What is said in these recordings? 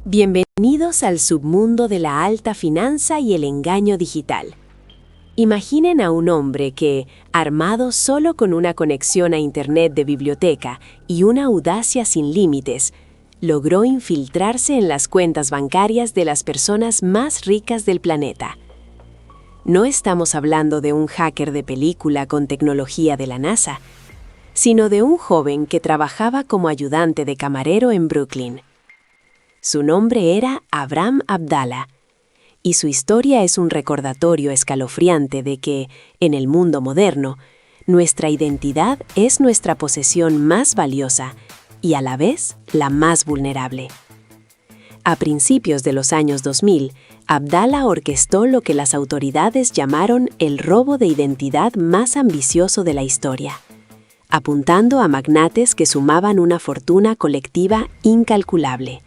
Bienvenidos al submundo de la alta finanza y el engaño digital. Imaginen a un hombre que, armado solo con una conexión a Internet de biblioteca y una audacia sin límites, logró infiltrarse en las cuentas bancarias de las personas más ricas del planeta. No estamos hablando de un hacker de película con tecnología de la NASA, sino de un joven que trabajaba como ayudante de camarero en Brooklyn. Su nombre era Abraham Abdalla, y su historia es un recordatorio escalofriante de que, en el mundo moderno, nuestra identidad es nuestra posesión más valiosa y a la vez la más vulnerable. A principios de los años 2000, Abdalla orquestó lo que las autoridades llamaron el robo de identidad más ambicioso de la historia, apuntando a magnates que sumaban una fortuna colectiva incalculable.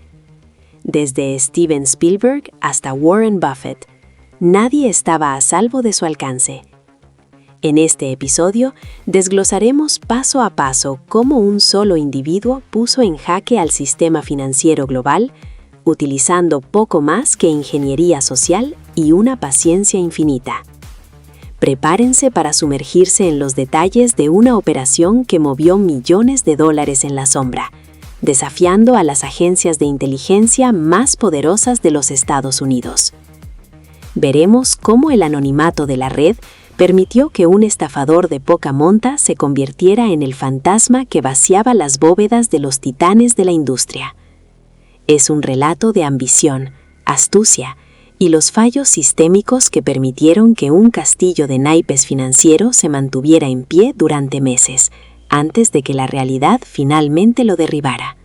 Desde Steven Spielberg hasta Warren Buffett, nadie estaba a salvo de su alcance. En este episodio, desglosaremos paso a paso cómo un solo individuo puso en jaque al sistema financiero global, utilizando poco más que ingeniería social y una paciencia infinita. Prepárense para sumergirse en los detalles de una operación que movió millones de dólares en la sombra, desafiando a las agencias de inteligencia más poderosas de los Estados Unidos. Veremos cómo el anonimato de la red permitió que un estafador de poca monta se convirtiera en el fantasma que vaciaba las bóvedas de los titanes de la industria. Es un relato de ambición, astucia y los fallos sistémicos que permitieron que un castillo de naipes financiero se mantuviera en pie durante meses, antes de que la realidad finalmente lo derribara.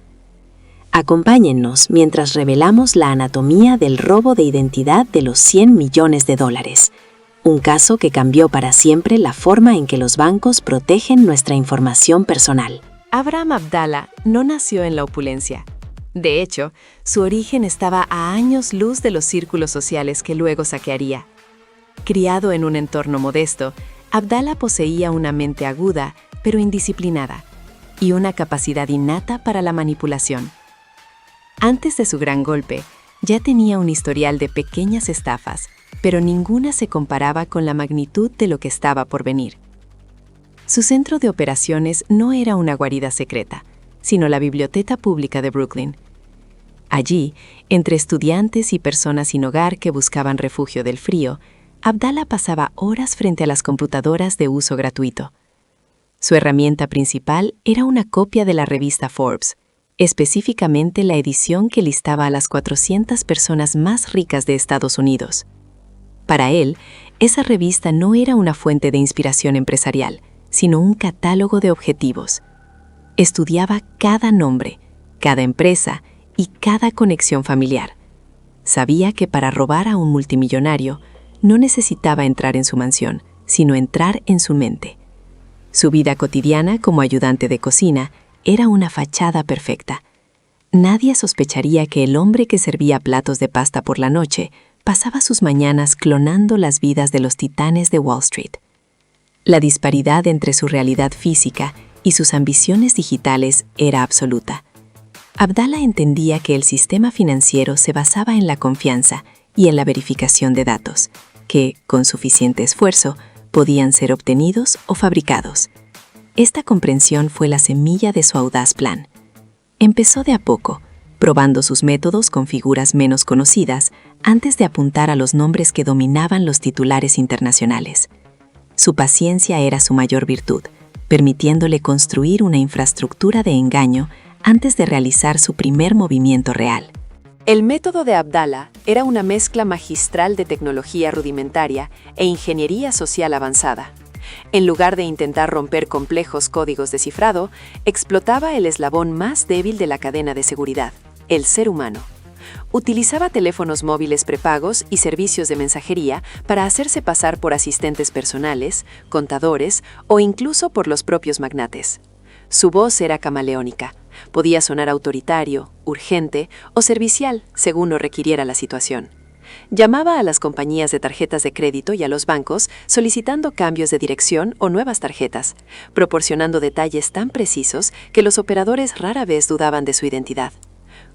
Acompáñennos mientras revelamos la anatomía del robo de identidad de los 100 millones de dólares, un caso que cambió para siempre la forma en que los bancos protegen nuestra información personal. Abraham Abdalla no nació en la opulencia. De hecho, su origen estaba a años luz de los círculos sociales que luego saquearía. Criado en un entorno modesto, Abdalla poseía una mente aguda, pero indisciplinada, y una capacidad innata para la manipulación. Antes de su gran golpe, ya tenía un historial de pequeñas estafas, pero ninguna se comparaba con la magnitud de lo que estaba por venir. Su centro de operaciones no era una guarida secreta, sino la biblioteca pública de Brooklyn. Allí, entre estudiantes y personas sin hogar que buscaban refugio del frío, Abdalla pasaba horas frente a las computadoras de uso gratuito. Su herramienta principal era una copia de la revista Forbes, específicamente la edición que listaba a las 400 personas más ricas de Estados Unidos. Para él, esa revista no era una fuente de inspiración empresarial, sino un catálogo de objetivos. Estudiaba cada nombre, cada empresa y cada conexión familiar. Sabía que para robar a un multimillonario no necesitaba entrar en su mansión, sino entrar en su mente. Su vida cotidiana como ayudante de cocina era una fachada perfecta. Nadie sospecharía que el hombre que servía platos de pasta por la noche pasaba sus mañanas clonando las vidas de los titanes de Wall Street. La disparidad entre su realidad física y sus ambiciones digitales era absoluta. Abdalla entendía que el sistema financiero se basaba en la confianza y en la verificación de datos, que, con suficiente esfuerzo, podían ser obtenidos o fabricados. Esta comprensión fue la semilla de su audaz plan. Empezó de a poco, probando sus métodos con figuras menos conocidas antes de apuntar a los nombres que dominaban los titulares internacionales. Su paciencia era su mayor virtud, permitiéndole construir una infraestructura de engaño antes de realizar su primer movimiento real. El método de Abdalla era una mezcla magistral de tecnología rudimentaria e ingeniería social avanzada. En lugar de intentar romper complejos códigos de cifrado, explotaba el eslabón más débil de la cadena de seguridad, el ser humano. Utilizaba teléfonos móviles prepagos y servicios de mensajería para hacerse pasar por asistentes personales, contadores o incluso por los propios magnates. Su voz era camaleónica. Podía sonar autoritario, urgente o servicial, según lo requiriera la situación. Llamaba a las compañías de tarjetas de crédito y a los bancos solicitando cambios de dirección o nuevas tarjetas, proporcionando detalles tan precisos que los operadores rara vez dudaban de su identidad.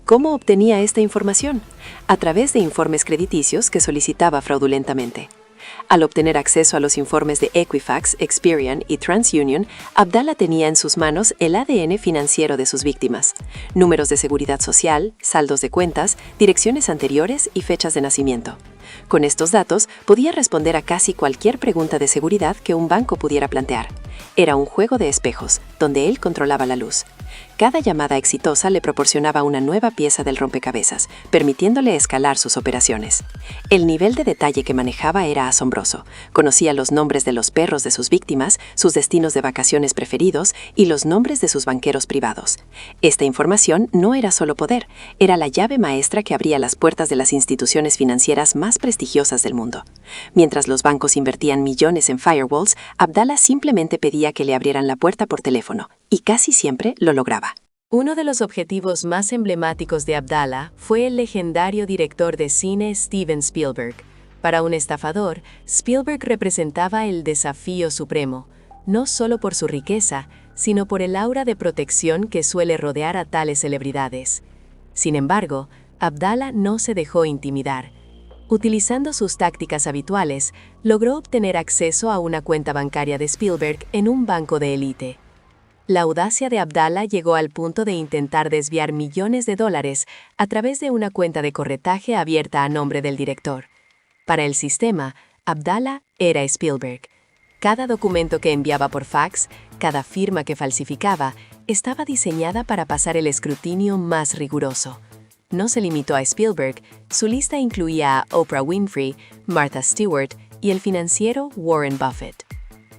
¿Cómo obtenía esta información? A través de informes crediticios que solicitaba fraudulentamente. Al obtener acceso a los informes de Equifax, Experian y TransUnion, Abdallah tenía en sus manos el ADN financiero de sus víctimas, números de seguridad social, saldos de cuentas, direcciones anteriores y fechas de nacimiento. Con estos datos, podía responder a casi cualquier pregunta de seguridad que un banco pudiera plantear. Era un juego de espejos, donde él controlaba la luz. Cada llamada exitosa le proporcionaba una nueva pieza del rompecabezas, permitiéndole escalar sus operaciones. El nivel de detalle que manejaba era asombroso. Conocía los nombres de los perros de sus víctimas, sus destinos de vacaciones preferidos y los nombres de sus banqueros privados. Esta información no era solo poder, era la llave maestra que abría las puertas de las instituciones financieras más prestigiosas del mundo. Mientras los bancos invertían millones en firewalls, Abdallah simplemente pedía que le abrieran la puerta por teléfono, y casi siempre lo lograba. Uno de los objetivos más emblemáticos de Abdallah fue el legendario director de cine Steven Spielberg. Para un estafador, Spielberg representaba el desafío supremo, no solo por su riqueza, sino por el aura de protección que suele rodear a tales celebridades. Sin embargo, Abdallah no se dejó intimidar. Utilizando sus tácticas habituales, logró obtener acceso a una cuenta bancaria de Spielberg en un banco de élite. La audacia de Abdallah llegó al punto de intentar desviar millones de dólares a través de una cuenta de corretaje abierta a nombre del director. Para el sistema, Abdallah era Spielberg. Cada documento que enviaba por fax, cada firma que falsificaba, estaba diseñada para pasar el escrutinio más riguroso. No se limitó a Spielberg, su lista incluía a Oprah Winfrey, Martha Stewart y el financiero Warren Buffett.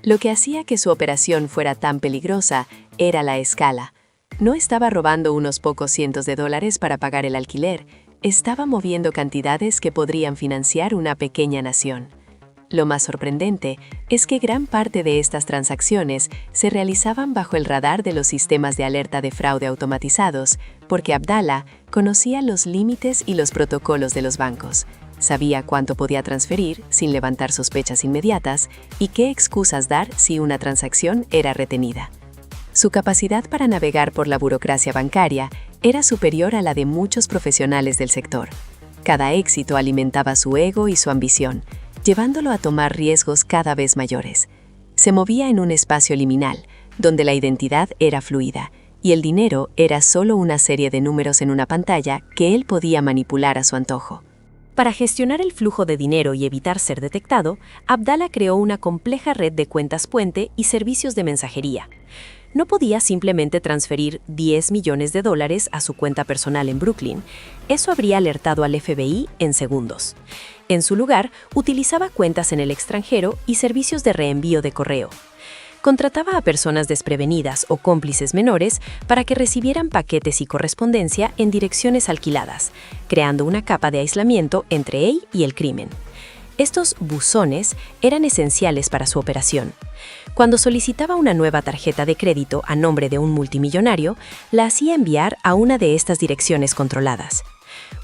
Lo que hacía que su operación fuera tan peligrosa era la escala. No estaba robando unos pocos cientos de dólares para pagar el alquiler, estaba moviendo cantidades que podrían financiar una pequeña nación. Lo más sorprendente es que gran parte de estas transacciones se realizaban bajo el radar de los sistemas de alerta de fraude automatizados, porque Abdallah conocía los límites y los protocolos de los bancos. Sabía cuánto podía transferir sin levantar sospechas inmediatas y qué excusas dar si una transacción era retenida. Su capacidad para navegar por la burocracia bancaria era superior a la de muchos profesionales del sector. Cada éxito alimentaba su ego y su ambición, llevándolo a tomar riesgos cada vez mayores. Se movía en un espacio liminal, donde la identidad era fluida, y el dinero era solo una serie de números en una pantalla que él podía manipular a su antojo. Para gestionar el flujo de dinero y evitar ser detectado, Abdallah creó una compleja red de cuentas puente y servicios de mensajería. No podía simplemente transferir 10 millones de dólares a su cuenta personal en Brooklyn. Eso habría alertado al FBI en segundos. En su lugar, utilizaba cuentas en el extranjero y servicios de reenvío de correo. Contrataba a personas desprevenidas o cómplices menores para que recibieran paquetes y correspondencia en direcciones alquiladas, creando una capa de aislamiento entre él y el crimen. Estos buzones eran esenciales para su operación. Cuando solicitaba una nueva tarjeta de crédito a nombre de un multimillonario, la hacía enviar a una de estas direcciones controladas.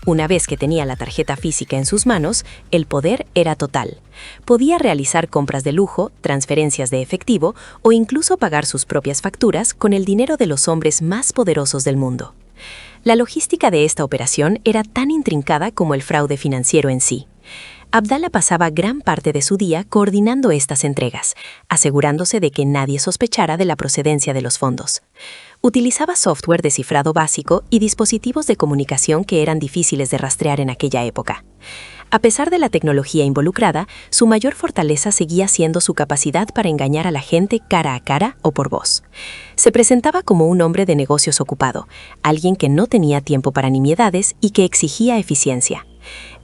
Una vez que tenía la tarjeta física en sus manos, el poder era total. Podía realizar compras de lujo, transferencias de efectivo o incluso pagar sus propias facturas con el dinero de los hombres más poderosos del mundo. La logística de esta operación era tan intrincada como el fraude financiero en sí. Abdallah pasaba gran parte de su día coordinando estas entregas, asegurándose de que nadie sospechara de la procedencia de los fondos. Utilizaba software de cifrado básico y dispositivos de comunicación que eran difíciles de rastrear en aquella época. A pesar de la tecnología involucrada, su mayor fortaleza seguía siendo su capacidad para engañar a la gente cara a cara o por voz. Se presentaba como un hombre de negocios ocupado, alguien que no tenía tiempo para nimiedades y que exigía eficiencia.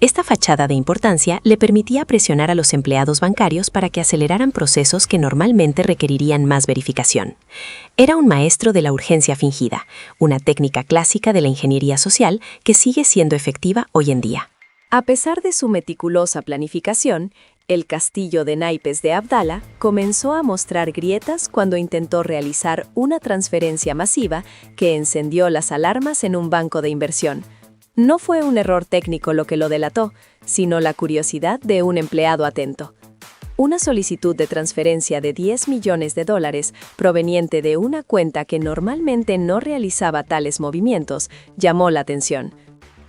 Esta fachada de importancia le permitía presionar a los empleados bancarios para que aceleraran procesos que normalmente requerirían más verificación. Era un maestro de la urgencia fingida, una técnica clásica de la ingeniería social que sigue siendo efectiva hoy en día. A pesar de su meticulosa planificación, el castillo de naipes de Abdallah comenzó a mostrar grietas cuando intentó realizar una transferencia masiva que encendió las alarmas en un banco de inversión. No fue un error técnico lo que lo delató, sino la curiosidad de un empleado atento. Una solicitud de transferencia de $10 millones proveniente de una cuenta que normalmente no realizaba tales movimientos llamó la atención.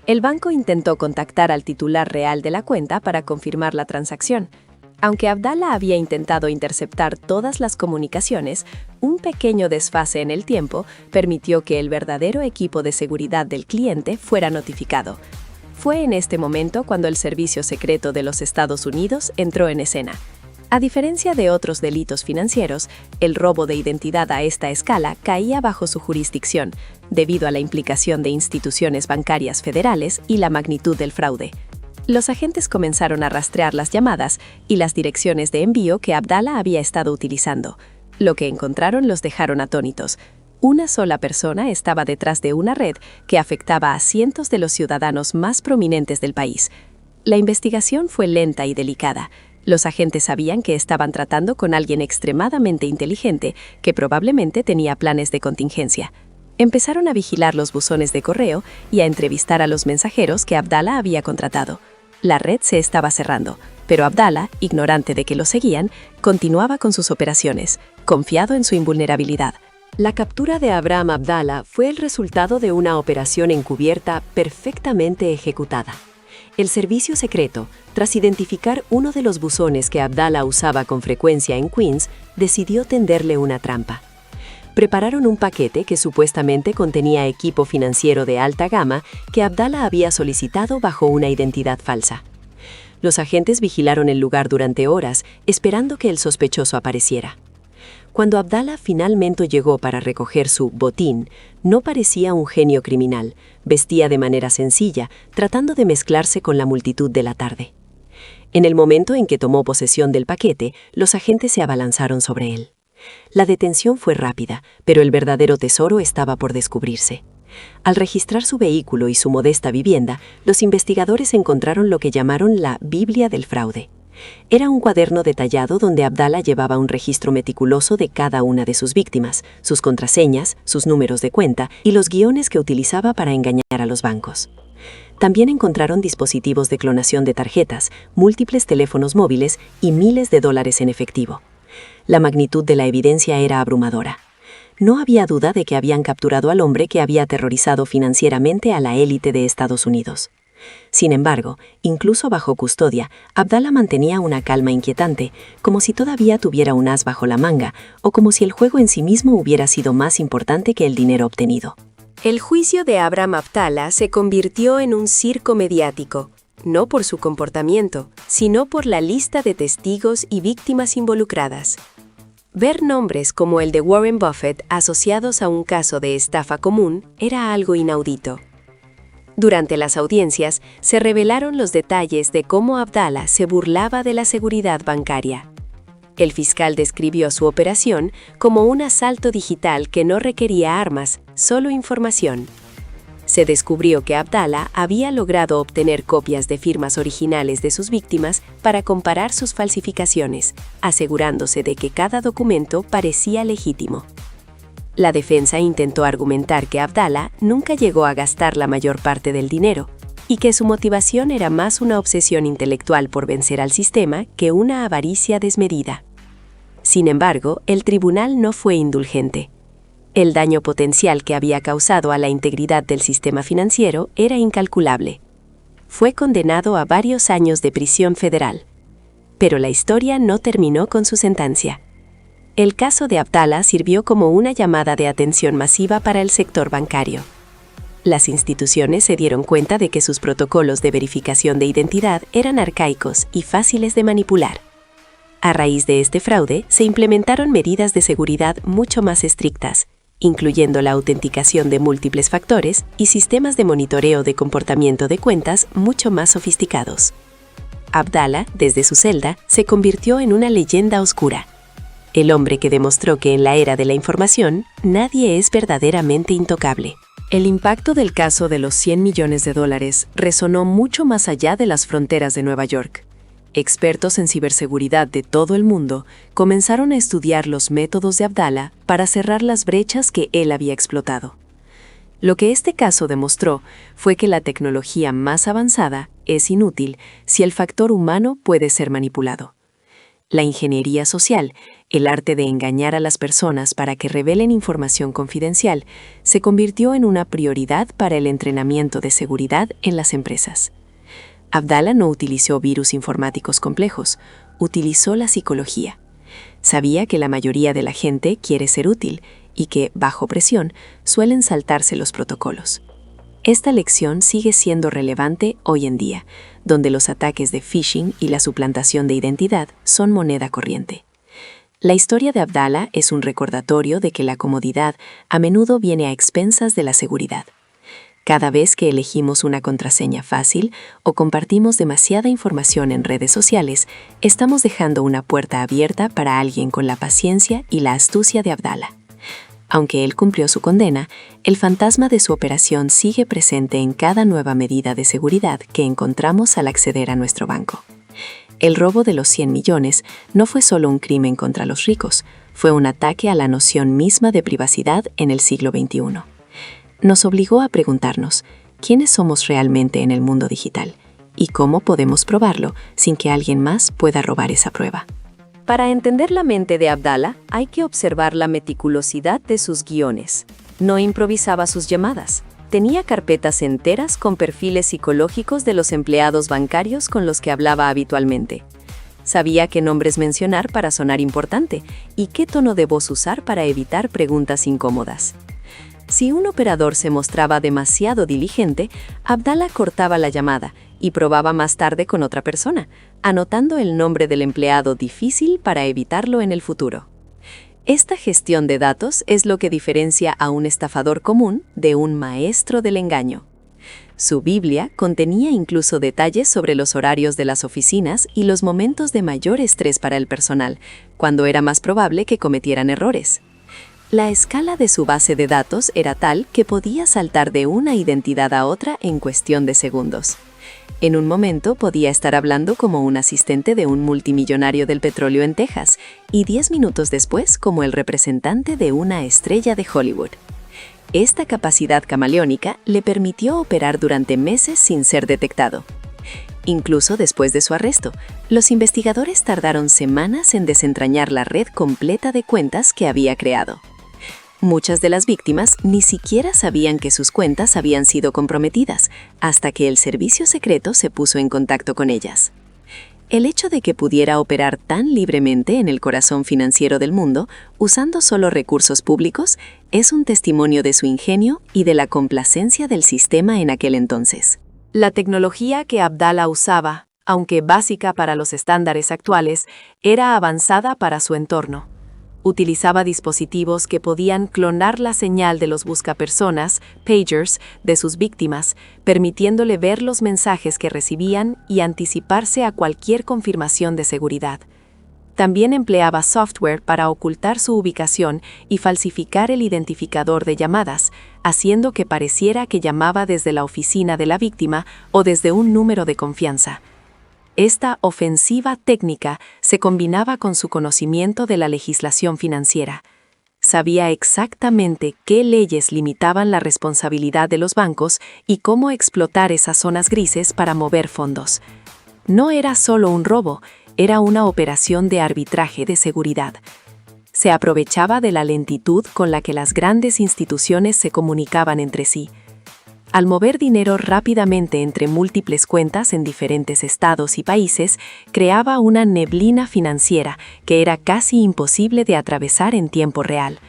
El banco intentó contactar al titular real de la cuenta para confirmar la transacción. Aunque Abdallah había intentado interceptar todas las comunicaciones, un pequeño desfase en el tiempo permitió que el verdadero equipo de seguridad del cliente fuera notificado. Fue en este momento cuando el Servicio Secreto de los Estados Unidos entró en escena. A diferencia de otros delitos financieros, el robo de identidad a esta escala caía bajo su jurisdicción, debido a la implicación de instituciones bancarias federales y la magnitud del fraude. Los agentes comenzaron a rastrear las llamadas y las direcciones de envío que Abdallah había estado utilizando. Lo que encontraron los dejaron atónitos. Una sola persona estaba detrás de una red que afectaba a cientos de los ciudadanos más prominentes del país. La investigación fue lenta y delicada. Los agentes sabían que estaban tratando con alguien extremadamente inteligente que probablemente tenía planes de contingencia. Empezaron a vigilar los buzones de correo y a entrevistar a los mensajeros que Abdallah había contratado. La red se estaba cerrando, pero Abdallah, ignorante de que lo seguían, continuaba con sus operaciones, confiado en su invulnerabilidad. La captura de Abraham Abdallah fue el resultado de una operación encubierta perfectamente ejecutada. El servicio secreto, tras identificar uno de los buzones que Abdallah usaba con frecuencia en Queens, decidió tenderle una trampa. Prepararon un paquete que supuestamente contenía equipo financiero de alta gama que Abdallah había solicitado bajo una identidad falsa. Los agentes vigilaron el lugar durante horas, esperando que el sospechoso apareciera. Cuando Abdallah finalmente llegó para recoger su botín, no parecía un genio criminal, vestía de manera sencilla, tratando de mezclarse con la multitud de la tarde. En el momento en que tomó posesión del paquete, los agentes se abalanzaron sobre él. La detención fue rápida, pero el verdadero tesoro estaba por descubrirse. Al registrar su vehículo y su modesta vivienda, los investigadores encontraron lo que llamaron la Biblia del fraude. Era un cuaderno detallado donde Abdallah llevaba un registro meticuloso de cada una de sus víctimas, sus contraseñas, sus números de cuenta y los guiones que utilizaba para engañar a los bancos. También encontraron dispositivos de clonación de tarjetas, múltiples teléfonos móviles y miles de dólares en efectivo. La magnitud de la evidencia era abrumadora. No había duda de que habían capturado al hombre que había aterrorizado financieramente a la élite de Estados Unidos. Sin embargo, incluso bajo custodia, Abdallah mantenía una calma inquietante, como si todavía tuviera un as bajo la manga o como si el juego en sí mismo hubiera sido más importante que el dinero obtenido. El juicio de Abraham Abdallah se convirtió en un circo mediático, no por su comportamiento, sino por la lista de testigos y víctimas involucradas. Ver nombres como el de Warren Buffett asociados a un caso de estafa común era algo inaudito. Durante las audiencias, se revelaron los detalles de cómo Abdallah se burlaba de la seguridad bancaria. El fiscal describió su operación como un asalto digital que no requería armas, solo información. Se descubrió que Abdallah había logrado obtener copias de firmas originales de sus víctimas para comparar sus falsificaciones, asegurándose de que cada documento parecía legítimo. La defensa intentó argumentar que Abdallah nunca llegó a gastar la mayor parte del dinero y que su motivación era más una obsesión intelectual por vencer al sistema que una avaricia desmedida. Sin embargo, el tribunal no fue indulgente. El daño potencial que había causado a la integridad del sistema financiero era incalculable. Fue condenado a varios años de prisión federal. Pero la historia no terminó con su sentencia. El caso de Abdallah sirvió como una llamada de atención masiva para el sector bancario. Las instituciones se dieron cuenta de que sus protocolos de verificación de identidad eran arcaicos y fáciles de manipular. A raíz de este fraude, se implementaron medidas de seguridad mucho más estrictas, incluyendo la autenticación de múltiples factores y sistemas de monitoreo de comportamiento de cuentas mucho más sofisticados. Abdallah, desde su celda, se convirtió en una leyenda oscura. El hombre que demostró que en la era de la información, nadie es verdaderamente intocable. El impacto del caso de los $100 millones resonó mucho más allá de las fronteras de Nueva York. Expertos en ciberseguridad de todo el mundo comenzaron a estudiar los métodos de Abdallah para cerrar las brechas que él había explotado. Lo que este caso demostró fue que la tecnología más avanzada es inútil si el factor humano puede ser manipulado. La ingeniería social, el arte de engañar a las personas para que revelen información confidencial, se convirtió en una prioridad para el entrenamiento de seguridad en las empresas. Abdala no utilizó virus informáticos complejos, utilizó la psicología. Sabía que la mayoría de la gente quiere ser útil y que, bajo presión, suelen saltarse los protocolos. Esta lección sigue siendo relevante hoy en día, donde los ataques de phishing y la suplantación de identidad son moneda corriente. La historia de Abdala es un recordatorio de que la comodidad a menudo viene a expensas de la seguridad. Cada vez que elegimos una contraseña fácil o compartimos demasiada información en redes sociales, estamos dejando una puerta abierta para alguien con la paciencia y la astucia de Abdala. Aunque él cumplió su condena, el fantasma de su operación sigue presente en cada nueva medida de seguridad que encontramos al acceder a nuestro banco. El robo de los 100 millones no fue solo un crimen contra los ricos, fue un ataque a la noción misma de privacidad en el siglo XXI. Nos obligó a preguntarnos, ¿quiénes somos realmente en el mundo digital? ¿Y cómo podemos probarlo sin que alguien más pueda robar esa prueba? Para entender la mente de Abdala, hay que observar la meticulosidad de sus guiones. No improvisaba sus llamadas. Tenía carpetas enteras con perfiles psicológicos de los empleados bancarios con los que hablaba habitualmente. Sabía qué nombres mencionar para sonar importante y qué tono de voz usar para evitar preguntas incómodas. Si un operador se mostraba demasiado diligente, Abdala cortaba la llamada y probaba más tarde con otra persona, anotando el nombre del empleado difícil para evitarlo en el futuro. Esta gestión de datos es lo que diferencia a un estafador común de un maestro del engaño. Su Biblia contenía incluso detalles sobre los horarios de las oficinas y los momentos de mayor estrés para el personal, cuando era más probable que cometieran errores. La escala de su base de datos era tal que podía saltar de una identidad a otra en cuestión de segundos. En un momento podía estar hablando como un asistente de un multimillonario del petróleo en Texas y 10 minutos después como el representante de una estrella de Hollywood. Esta capacidad camaleónica le permitió operar durante meses sin ser detectado. Incluso después de su arresto, los investigadores tardaron semanas en desentrañar la red completa de cuentas que había creado. Muchas de las víctimas ni siquiera sabían que sus cuentas habían sido comprometidas, hasta que el servicio secreto se puso en contacto con ellas. El hecho de que pudiera operar tan libremente en el corazón financiero del mundo, usando solo recursos públicos, es un testimonio de su ingenio y de la complacencia del sistema en aquel entonces. La tecnología que Abdala usaba, aunque básica para los estándares actuales, era avanzada para su entorno. Utilizaba dispositivos que podían clonar la señal de los buscapersonas, pagers, de sus víctimas, permitiéndole ver los mensajes que recibían y anticiparse a cualquier confirmación de seguridad. También empleaba software para ocultar su ubicación y falsificar el identificador de llamadas, haciendo que pareciera que llamaba desde la oficina de la víctima o desde un número de confianza. Esta ofensiva técnica se combinaba con su conocimiento de la legislación financiera. Sabía exactamente qué leyes limitaban la responsabilidad de los bancos y cómo explotar esas zonas grises para mover fondos. No era solo un robo, era una operación de arbitraje de seguridad. Se aprovechaba de la lentitud con la que las grandes instituciones se comunicaban entre sí. Al mover dinero rápidamente entre múltiples cuentas en diferentes estados y países, creaba una neblina financiera que era casi imposible de atravesar en tiempo real.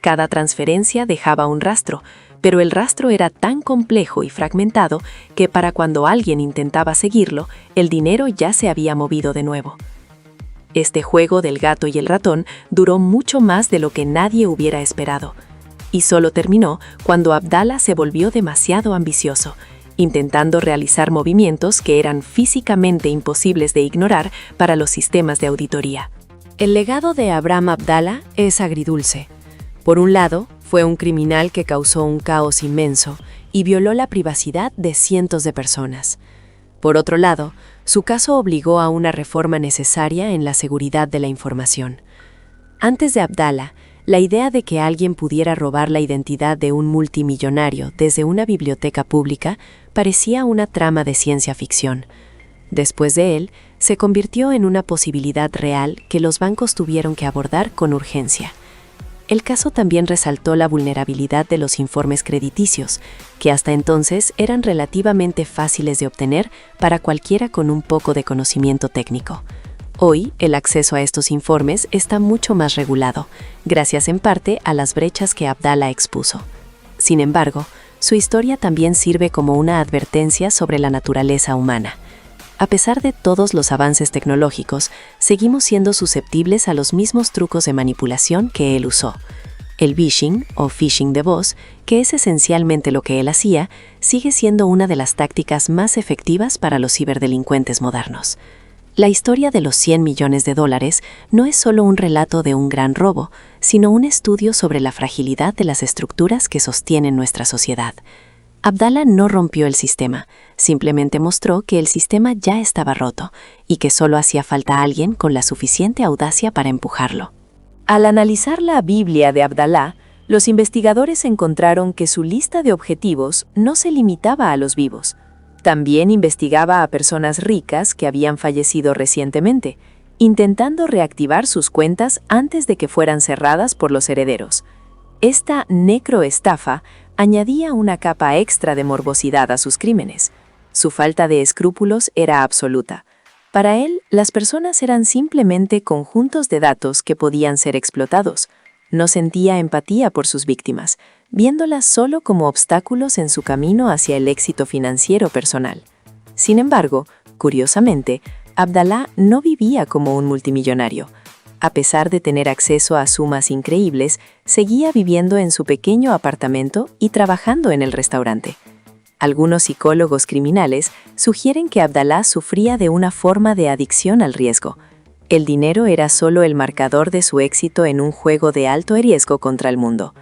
Cada transferencia dejaba un rastro, pero el rastro era tan complejo y fragmentado que para cuando alguien intentaba seguirlo, el dinero ya se había movido de nuevo. Este juego del gato y el ratón duró mucho más de lo que nadie hubiera esperado. Y solo terminó cuando Abdala se volvió demasiado ambicioso, intentando realizar movimientos que eran físicamente imposibles de ignorar para los sistemas de auditoría. El legado de Abraham Abdala es agridulce. Por un lado, fue un criminal que causó un caos inmenso y violó la privacidad de cientos de personas. Por otro lado, su caso obligó a una reforma necesaria en la seguridad de la información. Antes de Abdala, la idea de que alguien pudiera robar la identidad de un multimillonario desde una biblioteca pública parecía una trama de ciencia ficción. Después de él, se convirtió en una posibilidad real que los bancos tuvieron que abordar con urgencia. El caso también resaltó la vulnerabilidad de los informes crediticios, que hasta entonces eran relativamente fáciles de obtener para cualquiera con un poco de conocimiento técnico. Hoy, el acceso a estos informes está mucho más regulado, gracias en parte a las brechas que Abdallah expuso. Sin embargo, su historia también sirve como una advertencia sobre la naturaleza humana. A pesar de todos los avances tecnológicos, seguimos siendo susceptibles a los mismos trucos de manipulación que él usó. El vishing, o phishing de voz, que es esencialmente lo que él hacía, sigue siendo una de las tácticas más efectivas para los ciberdelincuentes modernos. La historia de los $100 millones no es solo un relato de un gran robo, sino un estudio sobre la fragilidad de las estructuras que sostienen nuestra sociedad. Abdallah no rompió el sistema, simplemente mostró que el sistema ya estaba roto y que solo hacía falta alguien con la suficiente audacia para empujarlo. Al analizar la Biblia de Abdallah, los investigadores encontraron que su lista de objetivos no se limitaba a los vivos. También investigaba a personas ricas que habían fallecido recientemente, intentando reactivar sus cuentas antes de que fueran cerradas por los herederos. Esta necroestafa añadía una capa extra de morbosidad a sus crímenes. Su falta de escrúpulos era absoluta. Para él, las personas eran simplemente conjuntos de datos que podían ser explotados. No sentía empatía por sus víctimas, viéndolas solo como obstáculos en su camino hacia el éxito financiero personal. Sin embargo, curiosamente, Abdallah no vivía como un multimillonario. A pesar de tener acceso a sumas increíbles, seguía viviendo en su pequeño apartamento y trabajando en el restaurante. Algunos psicólogos criminales sugieren que Abdallah sufría de una forma de adicción al riesgo. El dinero era solo el marcador de su éxito en un juego de alto riesgo contra el mundo.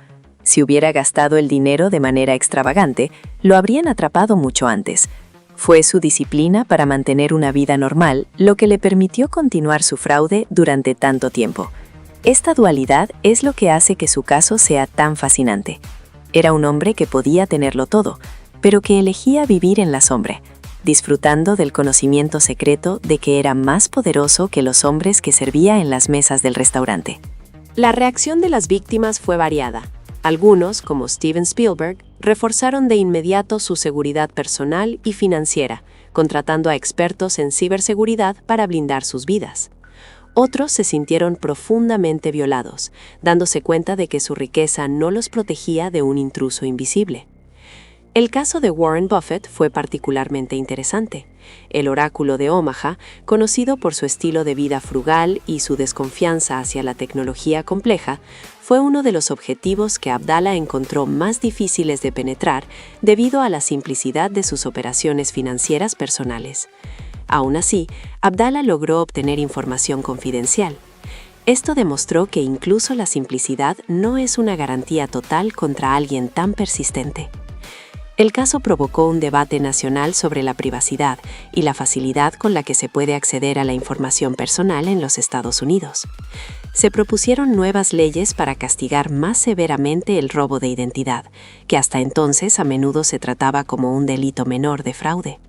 Si hubiera gastado el dinero de manera extravagante, lo habrían atrapado mucho antes. Fue su disciplina para mantener una vida normal lo que le permitió continuar su fraude durante tanto tiempo. Esta dualidad es lo que hace que su caso sea tan fascinante. Era un hombre que podía tenerlo todo, pero que elegía vivir en la sombra, disfrutando del conocimiento secreto de que era más poderoso que los hombres que servía en las mesas del restaurante. La reacción de las víctimas fue variada. Algunos, como Steven Spielberg, reforzaron de inmediato su seguridad personal y financiera, contratando a expertos en ciberseguridad para blindar sus vidas. Otros se sintieron profundamente violados, dándose cuenta de que su riqueza no los protegía de un intruso invisible. El caso de Warren Buffett fue particularmente interesante. El oráculo de Omaha, conocido por su estilo de vida frugal y su desconfianza hacia la tecnología compleja, fue uno de los objetivos que Abdallah encontró más difíciles de penetrar debido a la simplicidad de sus operaciones financieras personales. Aún así, Abdallah logró obtener información confidencial. Esto demostró que incluso la simplicidad no es una garantía total contra alguien tan persistente. El caso provocó un debate nacional sobre la privacidad y la facilidad con la que se puede acceder a la información personal en los Estados Unidos. Se propusieron nuevas leyes para castigar más severamente el robo de identidad, que hasta entonces a menudo se trataba como un delito menor de fraude.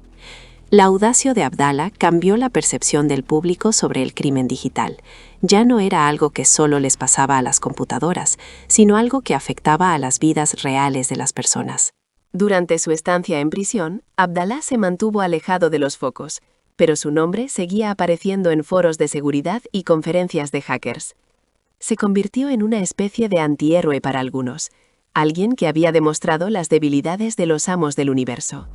La audacia de Abdallah cambió la percepción del público sobre el crimen digital. Ya no era algo que solo les pasaba a las computadoras, sino algo que afectaba a las vidas reales de las personas. Durante su estancia en prisión, Abdallah se mantuvo alejado de los focos, pero su nombre seguía apareciendo en foros de seguridad y conferencias de hackers. Se convirtió en una especie de antihéroe para algunos, alguien que había demostrado las debilidades de los amos del universo.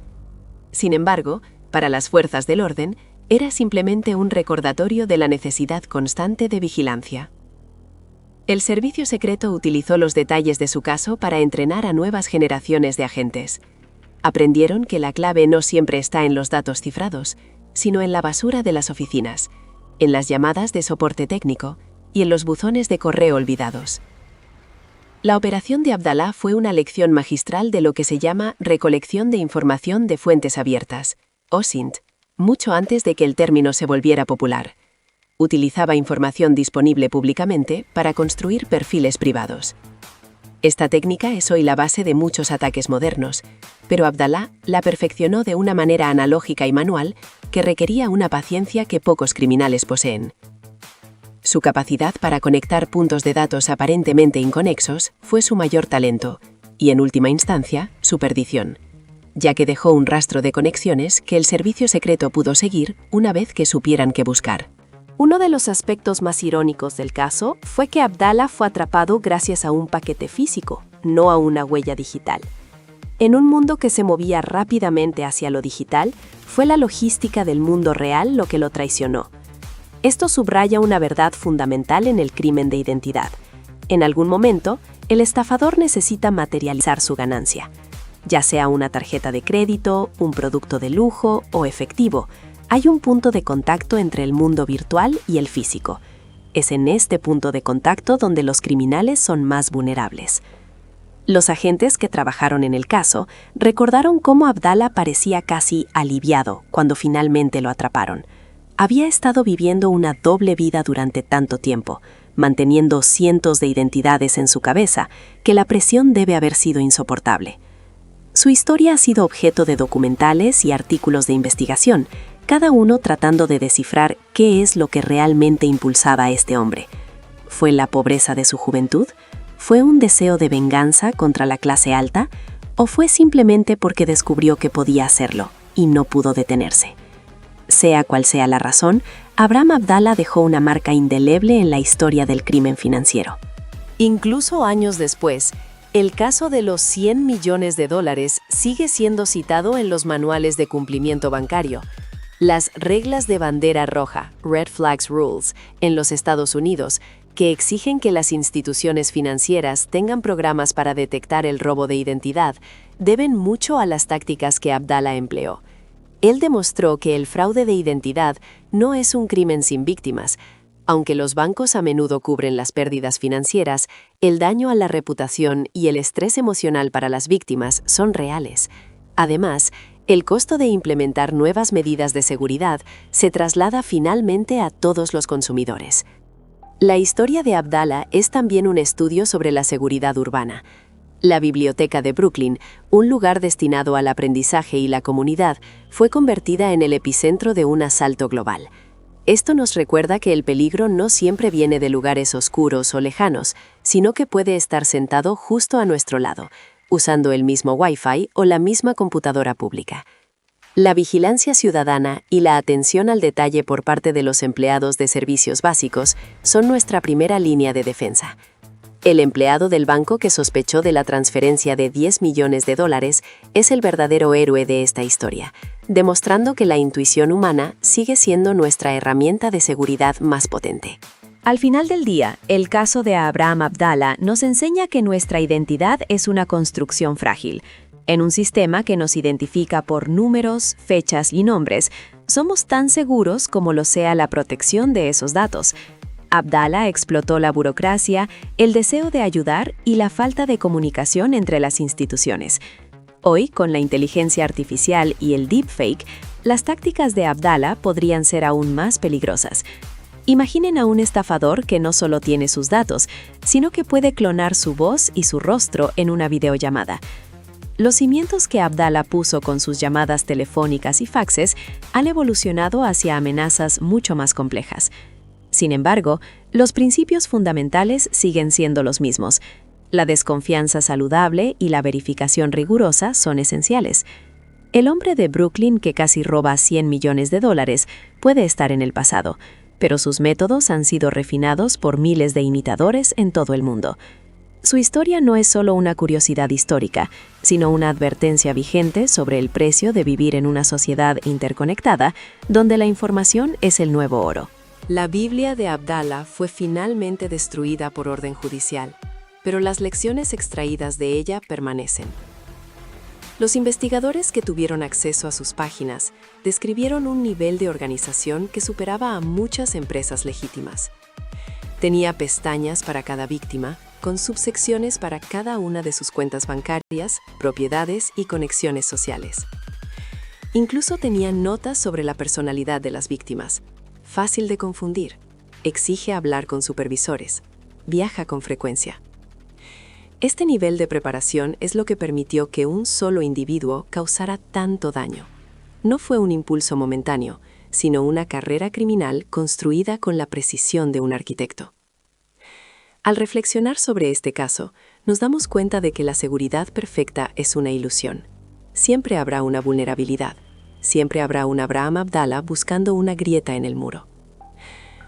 Sin embargo, para las fuerzas del orden, era simplemente un recordatorio de la necesidad constante de vigilancia. El servicio secreto utilizó los detalles de su caso para entrenar a nuevas generaciones de agentes. Aprendieron que la clave no siempre está en los datos cifrados, sino en la basura de las oficinas, en las llamadas de soporte técnico y en los buzones de correo olvidados. La operación de Abdallah fue una lección magistral de lo que se llama recolección de información de fuentes abiertas, OSINT, mucho antes de que el término se volviera popular. Utilizaba información disponible públicamente para construir perfiles privados. Esta técnica es hoy la base de muchos ataques modernos, pero Abdallah la perfeccionó de una manera analógica y manual que requería una paciencia que pocos criminales poseen. Su capacidad para conectar puntos de datos aparentemente inconexos fue su mayor talento, y en última instancia, su perdición, ya que dejó un rastro de conexiones que el servicio secreto pudo seguir una vez que supieran qué buscar. Uno de los aspectos más irónicos del caso fue que Abdallah fue atrapado gracias a un paquete físico, no a una huella digital. En un mundo que se movía rápidamente hacia lo digital, fue la logística del mundo real lo que lo traicionó. Esto subraya una verdad fundamental en el crimen de identidad. En algún momento, el estafador necesita materializar su ganancia, ya sea una tarjeta de crédito, un producto de lujo o efectivo. Hay un punto de contacto entre el mundo virtual y el físico. Es en este punto de contacto donde los criminales son más vulnerables. Los agentes que trabajaron en el caso recordaron cómo Abdallah parecía casi aliviado cuando finalmente lo atraparon. Había estado viviendo una doble vida durante tanto tiempo, manteniendo cientos de identidades en su cabeza, que la presión debe haber sido insoportable. Su historia ha sido objeto de documentales y artículos de investigación, cada uno tratando de descifrar qué es lo que realmente impulsaba a este hombre. ¿Fue la pobreza de su juventud? ¿Fue un deseo de venganza contra la clase alta? ¿O fue simplemente porque descubrió que podía hacerlo y no pudo detenerse? Sea cual sea la razón, Abraham Abdallah dejó una marca indeleble en la historia del crimen financiero. Incluso años después, el caso de los $100 millones sigue siendo citado en los manuales de cumplimiento bancario. Las reglas de bandera roja, Red Flags Rules, en los Estados Unidos, que exigen que las instituciones financieras tengan programas para detectar el robo de identidad, deben mucho a las tácticas que Abdallah empleó. Él demostró que el fraude de identidad no es un crimen sin víctimas. Aunque los bancos a menudo cubren las pérdidas financieras, el daño a la reputación y el estrés emocional para las víctimas son reales. Además, el costo de implementar nuevas medidas de seguridad se traslada finalmente a todos los consumidores. La historia de Abdallah es también un estudio sobre la seguridad urbana. La Biblioteca de Brooklyn, un lugar destinado al aprendizaje y la comunidad, fue convertida en el epicentro de un asalto global. Esto nos recuerda que el peligro no siempre viene de lugares oscuros o lejanos, sino que puede estar sentado justo a nuestro lado, usando el mismo Wi-Fi o la misma computadora pública. La vigilancia ciudadana y la atención al detalle por parte de los empleados de servicios básicos son nuestra primera línea de defensa. El empleado del banco que sospechó de la transferencia de $10 millones es el verdadero héroe de esta historia, demostrando que la intuición humana sigue siendo nuestra herramienta de seguridad más potente. Al final del día, el caso de Abraham Abdallah nos enseña que nuestra identidad es una construcción frágil. En un sistema que nos identifica por números, fechas y nombres, somos tan seguros como lo sea la protección de esos datos. Abdallah explotó la burocracia, el deseo de ayudar y la falta de comunicación entre las instituciones. Hoy, con la inteligencia artificial y el deepfake, las tácticas de Abdallah podrían ser aún más peligrosas. Imaginen a un estafador que no solo tiene sus datos, sino que puede clonar su voz y su rostro en una videollamada. Los cimientos que Abdallah puso con sus llamadas telefónicas y faxes han evolucionado hacia amenazas mucho más complejas. Sin embargo, los principios fundamentales siguen siendo los mismos. La desconfianza saludable y la verificación rigurosa son esenciales. El hombre de Brooklyn que casi roba $100 millones puede estar en el pasado, pero sus métodos han sido refinados por miles de imitadores en todo el mundo. Su historia no es solo una curiosidad histórica, sino una advertencia vigente sobre el precio de vivir en una sociedad interconectada, donde la información es el nuevo oro. La Biblia de Abdallah fue finalmente destruida por orden judicial, pero las lecciones extraídas de ella permanecen. Los investigadores que tuvieron acceso a sus páginas describieron un nivel de organización que superaba a muchas empresas legítimas. Tenía pestañas para cada víctima, con subsecciones para cada una de sus cuentas bancarias, propiedades y conexiones sociales. Incluso tenía notas sobre la personalidad de las víctimas. Fácil de confundir. Exige hablar con supervisores. Viaja con frecuencia. Este nivel de preparación es lo que permitió que un solo individuo causara tanto daño. No fue un impulso momentáneo, sino una carrera criminal construida con la precisión de un arquitecto. Al reflexionar sobre este caso, nos damos cuenta de que la seguridad perfecta es una ilusión. Siempre habrá una vulnerabilidad. Siempre habrá un Abraham Abdalla buscando una grieta en el muro.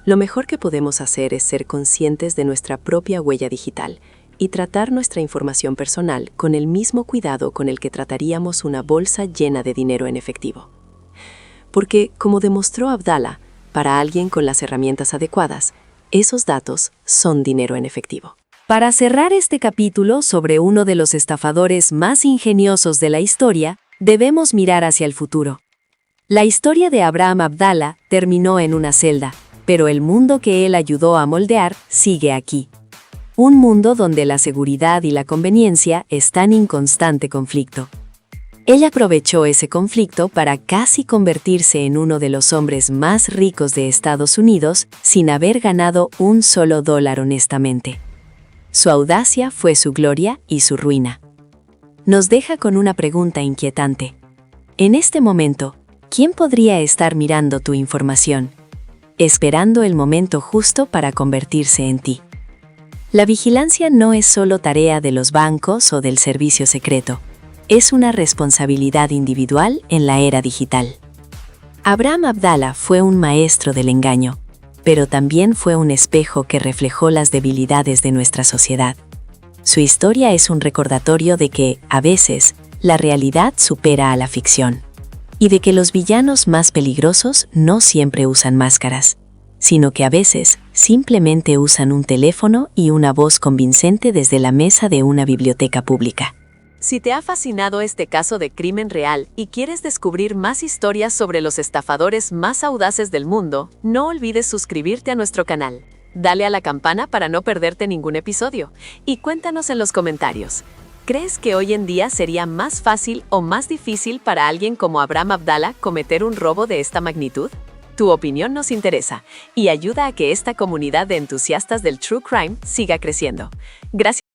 Lo mejor que podemos hacer es ser conscientes de nuestra propia huella digital y tratar nuestra información personal con el mismo cuidado con el que trataríamos una bolsa llena de dinero en efectivo. Porque, como demostró Abdalla, para alguien con las herramientas adecuadas, esos datos son dinero en efectivo. Para cerrar este capítulo sobre uno de los estafadores más ingeniosos de la historia, debemos mirar hacia el futuro. La historia de Abraham Abdalla terminó en una celda, pero el mundo que él ayudó a moldear sigue aquí. Un mundo donde la seguridad y la conveniencia están en constante conflicto. Él aprovechó ese conflicto para casi convertirse en uno de los hombres más ricos de Estados Unidos sin haber ganado un solo dólar honestamente. Su audacia fue su gloria y su ruina. Nos deja con una pregunta inquietante. En este momento, ¿quién podría estar mirando tu información, esperando el momento justo para convertirse en ti? La vigilancia no es solo tarea de los bancos o del servicio secreto. Es una responsabilidad individual en la era digital. Abraham Abdalla fue un maestro del engaño, pero también fue un espejo que reflejó las debilidades de nuestra sociedad. Su historia es un recordatorio de que, a veces, la realidad supera a la ficción, y de que los villanos más peligrosos no siempre usan máscaras, sino que a veces simplemente usan un teléfono y una voz convincente desde la mesa de una biblioteca pública. Si te ha fascinado este caso de crimen real y quieres descubrir más historias sobre los estafadores más audaces del mundo, no olvides suscribirte a nuestro canal. Dale a la campana para no perderte ningún episodio y cuéntanos en los comentarios. ¿Crees que hoy en día sería más fácil o más difícil para alguien como Abraham Abdalla cometer un robo de esta magnitud? Tu opinión nos interesa y ayuda a que esta comunidad de entusiastas del True Crime siga creciendo. Gracias.